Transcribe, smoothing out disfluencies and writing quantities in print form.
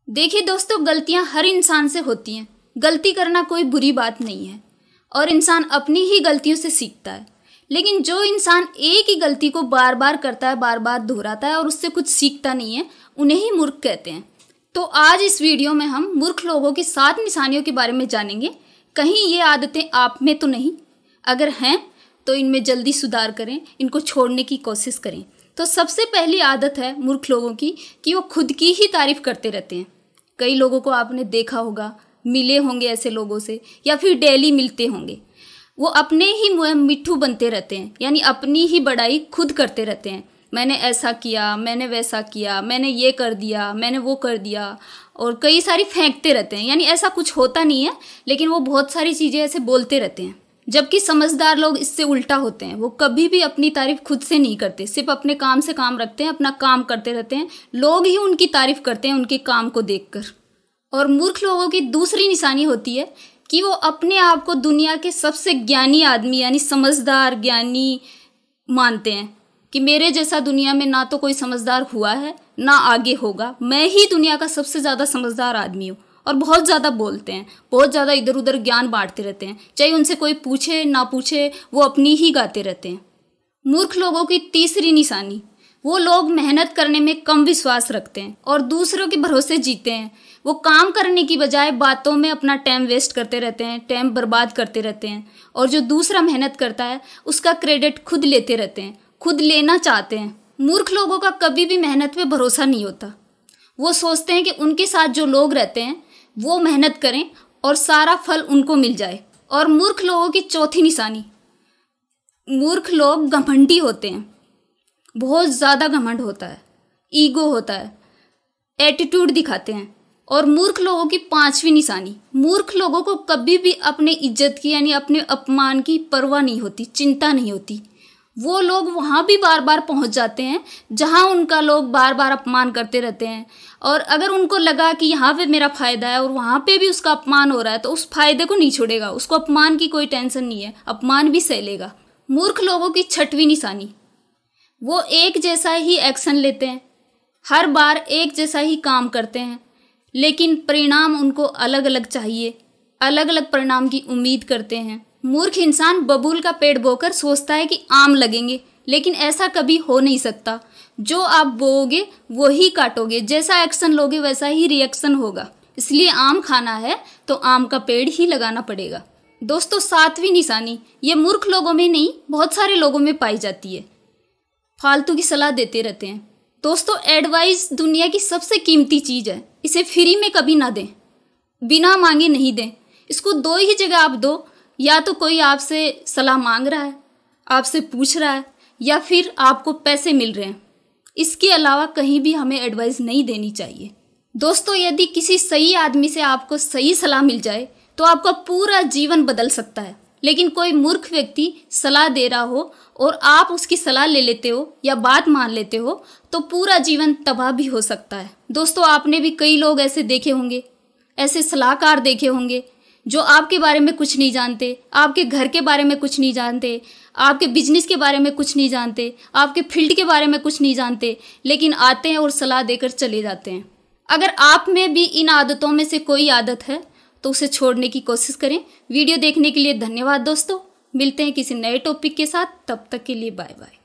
देखिए दोस्तों, गलतियां हर इंसान से होती हैं। गलती करना कोई बुरी बात नहीं है और इंसान अपनी ही गलतियों से सीखता है। लेकिन जो इंसान एक ही गलती को बार बार करता है, बार बार दोहराता है और उससे कुछ सीखता नहीं है, उन्हें ही मूर्ख कहते हैं। तो आज इस वीडियो में हम मूर्ख लोगों की 7 निशानियों के बारे में जानेंगे। कहीं ये आदतें आप में तो नहीं? अगर हैं तो इनमें जल्दी सुधार करें, इनको छोड़ने की कोशिश करें। तो सबसे पहली आदत है मूर्ख लोगों की कि वो खुद की ही तारीफ करते रहते हैं। कई लोगों को आपने देखा होगा, मिले होंगे ऐसे लोगों से, या फिर डेली मिलते होंगे। वो अपने ही मुँह मिट्ठू बनते रहते हैं, यानी अपनी ही बड़ाई खुद करते रहते हैं। मैंने ऐसा किया, मैंने वैसा किया, मैंने ये कर दिया, मैंने वो कर दिया, और कई सारी फेंकते रहते हैं। यानी ऐसा कुछ होता नहीं है, लेकिन वो बहुत सारी चीज़ें ऐसे बोलते रहते हैं। जबकि समझदार लोग इससे उल्टा होते हैं। वो कभी भी अपनी तारीफ खुद से नहीं करते, सिर्फ अपने काम से काम रखते हैं, अपना काम करते रहते हैं। लोग ही उनकी तारीफ करते हैं उनके काम को देखकर। और मूर्ख लोगों की दूसरी निशानी होती है कि वो अपने आप को दुनिया के सबसे ज्ञानी आदमी, यानी समझदार ज्ञानी मानते हैं कि मेरे जैसा दुनिया में ना तो कोई समझदार हुआ है, ना आगे होगा। मैं ही दुनिया का सबसे ज़्यादा समझदार आदमी हूँ। और बहुत ज़्यादा बोलते हैं, बहुत ज़्यादा इधर उधर ज्ञान बांटते रहते हैं। चाहे उनसे कोई पूछे ना पूछे, वो अपनी ही गाते रहते हैं। मूर्ख लोगों की तीसरी निशानी, वो लोग मेहनत करने में कम विश्वास रखते हैं और दूसरों के भरोसे जीते हैं। वो काम करने की बजाय बातों में अपना टाइम वेस्ट करते रहते हैं, टाइम बर्बाद करते रहते हैं। और जो दूसरा मेहनत करता है उसका क्रेडिट खुद लेते रहते हैं, खुद लेना चाहते हैं। मूर्ख लोगों का कभी भी मेहनत पे भरोसा नहीं होता। वो सोचते हैं कि उनके साथ जो लोग रहते हैं वो मेहनत करें और सारा फल उनको मिल जाए। और मूर्ख लोगों की चौथी निशानी, मूर्ख लोग घमंडी होते हैं। बहुत ज़्यादा घमंड होता है, ईगो होता है, एटीट्यूड दिखाते हैं। और मूर्ख लोगों की 5वीं निशानी, मूर्ख लोगों को कभी भी अपने इज्जत की, यानी अपने अपमान की परवाह नहीं होती, चिंता नहीं होती। वो लोग वहाँ भी बार बार पहुँच जाते हैं जहाँ उनका लोग बार बार अपमान करते रहते हैं। और अगर उनको लगा कि यहाँ पे मेरा फ़ायदा है और वहाँ पे भी उसका अपमान हो रहा है, तो उस फायदे को नहीं छोड़ेगा। उसको अपमान की कोई टेंशन नहीं है, अपमान भी सह लेगा। मूर्ख लोगों की 6वीं निशानी, वो एक जैसा ही एक्शन लेते हैं, हर बार एक जैसा ही काम करते हैं, लेकिन परिणाम उनको अलग अलग चाहिए, अलग अलग परिणाम की उम्मीद करते हैं। मूर्ख इंसान बबूल का पेड़ बोकर सोचता है कि आम लगेंगे, लेकिन ऐसा कभी हो नहीं सकता। जो आप बोओगे वो ही काटोगे, जैसा एक्शन लोगे वैसा ही रिएक्शन होगा। इसलिए आम खाना है तो आम का पेड़ ही लगाना पड़ेगा। दोस्तों, 7वीं निशानी, ये मूर्ख लोगों में नहीं, बहुत सारे लोगों में पाई जाती है। फालतू की सलाह देते रहते हैं। दोस्तों, एडवाइस दुनिया की सबसे कीमती चीज़ है। इसे फ्री में कभी ना दें, बिना मांगे नहीं दें। इसको 2 ही जगह आप दो, या तो कोई आपसे सलाह मांग रहा है, आपसे पूछ रहा है, या फिर आपको पैसे मिल रहे हैं। इसके अलावा कहीं भी हमें एडवाइस नहीं देनी चाहिए। दोस्तों, यदि किसी सही आदमी से आपको सही सलाह मिल जाए तो आपका पूरा जीवन बदल सकता है। लेकिन कोई मूर्ख व्यक्ति सलाह दे रहा हो और आप उसकी सलाह ले लेते हो या बात मान लेते हो, तो पूरा जीवन तबाह भी हो सकता है। दोस्तों, आपने भी कई लोग ऐसे देखे होंगे, ऐसे सलाहकार देखे होंगे जो आपके बारे में कुछ नहीं जानते, आपके घर के बारे में कुछ नहीं जानते, आपके बिजनेस के बारे में कुछ नहीं जानते, आपके फील्ड के बारे में कुछ नहीं जानते, लेकिन आते हैं और सलाह देकर चले जाते हैं। अगर आप में भी इन आदतों में से कोई आदत है तो उसे छोड़ने की कोशिश करें। वीडियो देखने के लिए धन्यवाद दोस्तों। मिलते हैं किसी नए टॉपिक के साथ, तब तक के लिए बाय बाय।